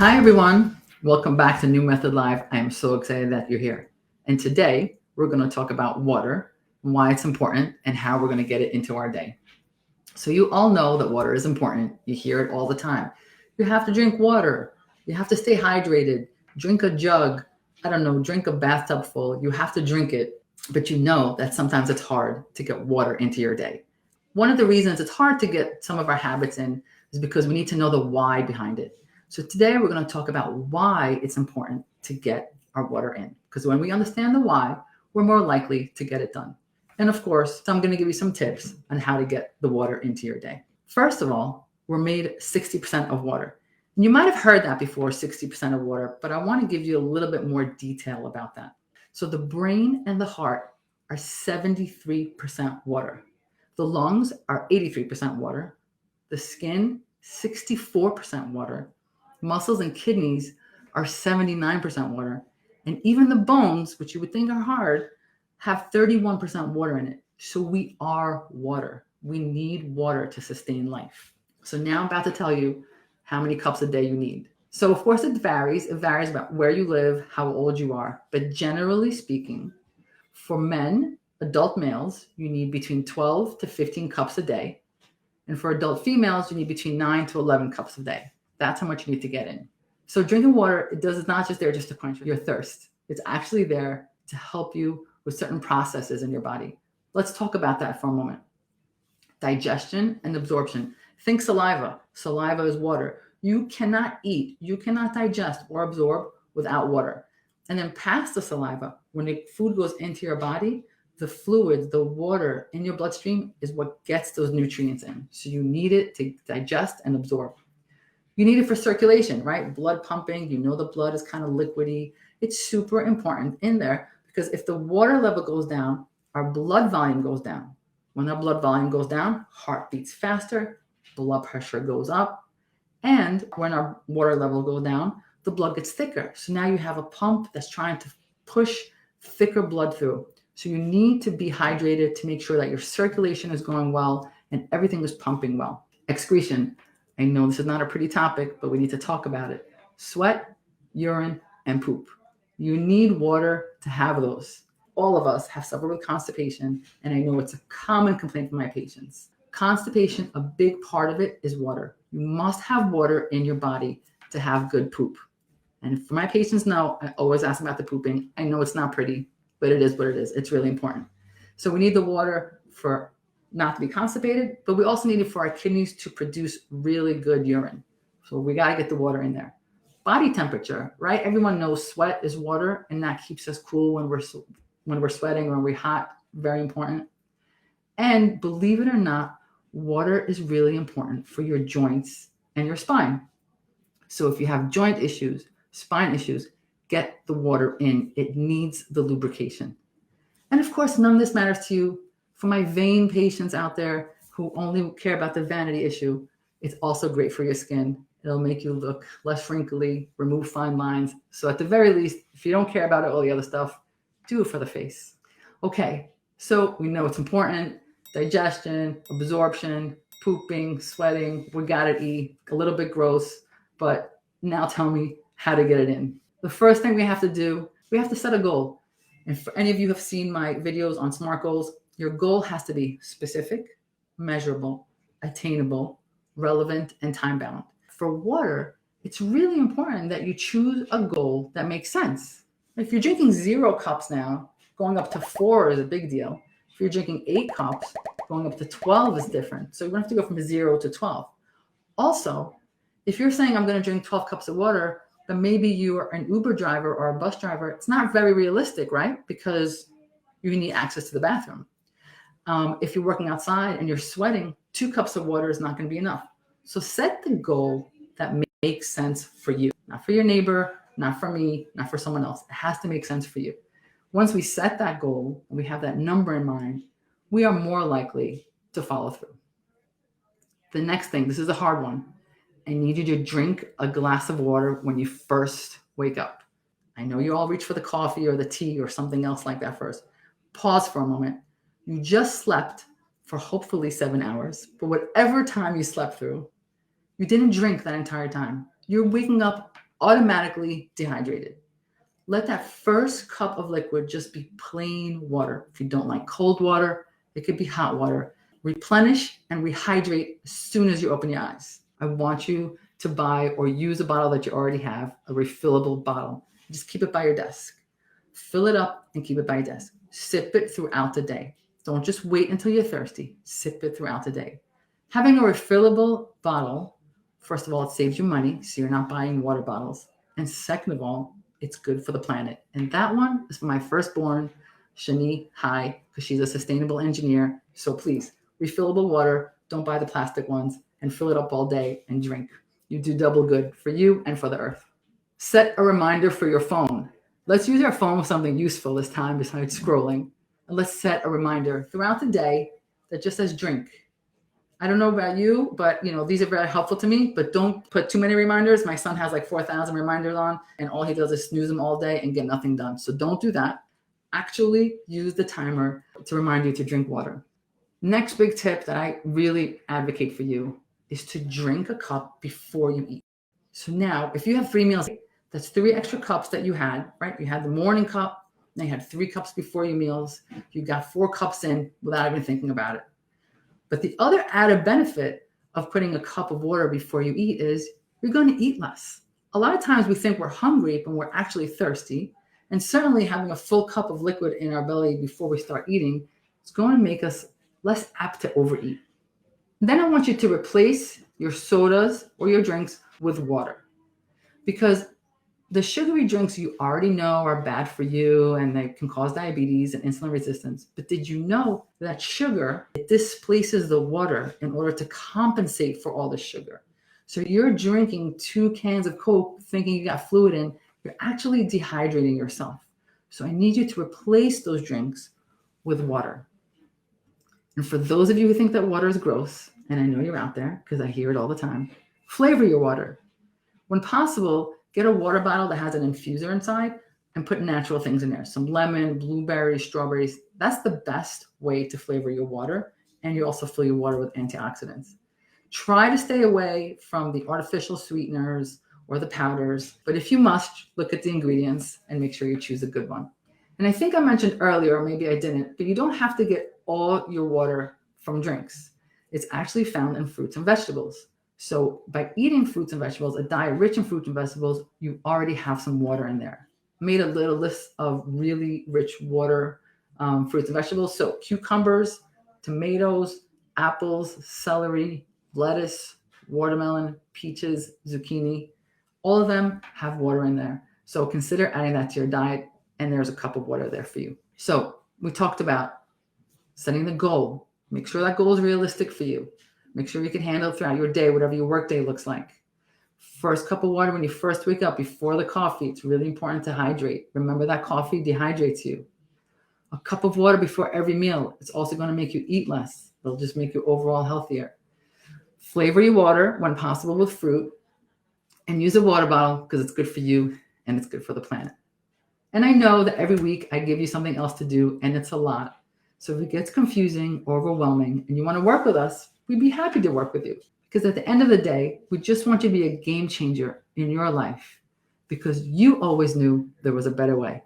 Hi, everyone. Welcome back to New Method Live. I am so excited that you're here. And today we're going to talk about water, why it's important, and how we're going to get it into our day. So, you all know that water is important. You hear it all the time. You have to drink water. You have to stay hydrated. Drink a jug. I don't know, drink a bathtub full. You have to drink it. But you know that sometimes it's hard to get water into your day. One of the reasons it's hard to get some of our habits in is because we need to know the why behind it. So today we're going to talk about why it's important to get our water in. Because when we understand the why, we're more likely to get it done. And of course, I'm going to give you some tips on how to get the water into your day. First of all, we're made 60% of water. And you might have heard that before, 60% of water, but I want to give you a little bit more detail about that. So the brain and the heart are 73% water. The lungs are 83% water. The skin, 64% water. Muscles and kidneys are 79% water. And even the bones, which you would think are hard, have 31% water in it. So we are water. We need water to sustain life. So now I'm about to tell you how many cups a day you need. So of course it varies. It varies about where you live, how old you are. But generally speaking, for men, adult males, you need between 12 to 15 cups a day. And for adult females, you need between 9 to 11 cups a day. That's how much you need to get in. So drinking water, it's not just there just to quench your thirst. It's actually there to help you with certain processes in your body. Let's talk about that for a moment. Digestion and absorption. Think saliva. Saliva is water. You cannot eat, you cannot digest or absorb without water. And then past the saliva, when the food goes into your body, the fluids, the water in your bloodstream is what gets those nutrients in. So you need it to digest and absorb. You need it for circulation, right? Blood pumping, you know the blood is kind of liquidy. It's super important in there because if the water level goes down, our blood volume goes down. When our blood volume goes down, heart beats faster, blood pressure goes up, and when our water level goes down, the blood gets thicker. So now you have a pump that's trying to push thicker blood through. So you need to be hydrated to make sure that your circulation is going well and everything is pumping well. Excretion. I know this is not a pretty topic, but we need to talk about it. Sweat, urine, and poop. You need water to have those. All of us have suffered with constipation, and I know it's a common complaint from my patients. Constipation, a big part of it is water. You must have water in your body to have good poop. And for my patients know, I always ask about the pooping. I know it's not pretty, but it is what it is. It's really important. So we need the water for not to be constipated, but we also need it for our kidneys to produce really good urine. So we got to get the water in there. Body temperature, right? Everyone knows sweat is water, and that keeps us cool when we're sweating or when we're hot. Very important. And believe it or not, water is really important for your joints and your spine. So if you have joint issues, spine issues, get the water in. It needs the lubrication. And of course, none of this matters to you. For my vain patients out there who only care about the vanity issue, it's also great for your skin. It'll make you look less wrinkly, remove fine lines. So at the very least, if you don't care about all the other stuff, do it for the face. Okay, so we know it's important. Digestion, absorption, pooping, sweating, we gotta eat. A little bit gross, but now tell me how to get it in. The first thing we have to do, we have to set a goal. And for any of you who have seen my videos on SMART goals, your goal has to be specific, measurable, attainable, relevant, and time-bound. For water, it's really important that you choose a goal that makes sense. If you're drinking 0 cups now, going up to 4 is a big deal. If you're drinking 8 cups, going up to 12 is different. So you're going to have to go from 0 to 12. Also, if you're saying I'm going to drink 12 cups of water, but maybe you are an Uber driver or a bus driver, it's not very realistic, right? Because you need access to the bathroom. If you're working outside and you're sweating, 2 cups of water is not going to be enough. So set the goal that makes sense for you, not for your neighbor, not for me, not for someone else. It has to make sense for you. Once we set that goal and we have that number in mind, we are more likely to follow through. The next thing, this is a hard one. I need you to drink a glass of water when you first wake up. I know you all reach for the coffee or the tea or something else like that first. Pause for a moment. You just slept for hopefully 7 hours, but whatever time you slept through, you didn't drink that entire time. You're waking up automatically dehydrated. Let that first cup of liquid just be plain water. If you don't like cold water, it could be hot water. Replenish and rehydrate as soon as you open your eyes. I want you to buy or use a bottle that you already have, a refillable bottle. Just keep it by your desk. Fill it up and keep it by your desk. Sip it throughout the day. Don't just wait until you're thirsty. Sip it throughout the day. Having a refillable bottle, first of all, it saves you money, so you're not buying water bottles. And second of all, it's good for the planet. And that one is for my firstborn, Shani Hai, because she's a sustainable engineer. So please, refillable water, don't buy the plastic ones, and fill it up all day and drink. You do double good for you and for the earth. Set a reminder for your phone. Let's use our phone with something useful this time besides scrolling. And let's set a reminder throughout the day that just says drink. I don't know about you, but these are very helpful to me, but don't put too many reminders. My son has like 4,000 reminders on, and all he does is snooze them all day and get nothing done. So don't do that. Actually use the timer to remind you to drink water. Next big tip that I really advocate for you is to drink a cup before you eat. So now, if you have 3 meals, that's 3 extra cups that you had, right? You had the morning cup, then you had 3 cups before your meals. You got 4 cups in without even thinking about it. But the other added benefit of putting a cup of water before you eat is you're going to eat less. A lot of times we think we're hungry, but we're actually thirsty. And certainly having a full cup of liquid in our belly before we start eating is going to make us less apt to overeat. Then I want you to replace your sodas or your drinks with water, because the sugary drinks you already know are bad for you and they can cause diabetes and insulin resistance. But did you know that sugar, it displaces the water in order to compensate for all the sugar? So you're drinking 2 cans of Coke thinking you got fluid in, you're actually dehydrating yourself. So I need you to replace those drinks with water. And for those of you who think that water is gross, and I know you're out there because I hear it all the time, flavor your water. When possible, get a water bottle that has an infuser inside and put natural things in there. Some lemon, blueberries, strawberries. That's the best way to flavor your water. And you also fill your water with antioxidants. Try to stay away from the artificial sweeteners or the powders. But if you must, look at the ingredients and make sure you choose a good one. And I think I mentioned earlier, or maybe I didn't, but you don't have to get all your water from drinks. It's actually found in fruits and vegetables. So by eating fruits and vegetables, a diet rich in fruits and vegetables, you already have some water in there. I made a little list of really rich water fruits and vegetables. So cucumbers, tomatoes, apples, celery, lettuce, watermelon, peaches, zucchini, all of them have water in there. So consider adding that to your diet, and there's a cup of water there for you. So we talked about setting the goal. Make sure that goal is realistic for you. Make sure you can handle it throughout your day, whatever your work day looks like. First cup of water when you first wake up before the coffee. It's really important to hydrate. Remember that coffee dehydrates you. A cup of water before every meal. It's also going to make you eat less. It'll just make you overall healthier. Flavor your water when possible with fruit, and use a water bottle because it's good for you and it's good for the planet. And I know that every week I give you something else to do, and it's a lot. So if it gets confusing or overwhelming and you want to work with us, we'd be happy to work with you. Because at the end of the day, we just want you to be a game changer in your life, because you always knew there was a better way.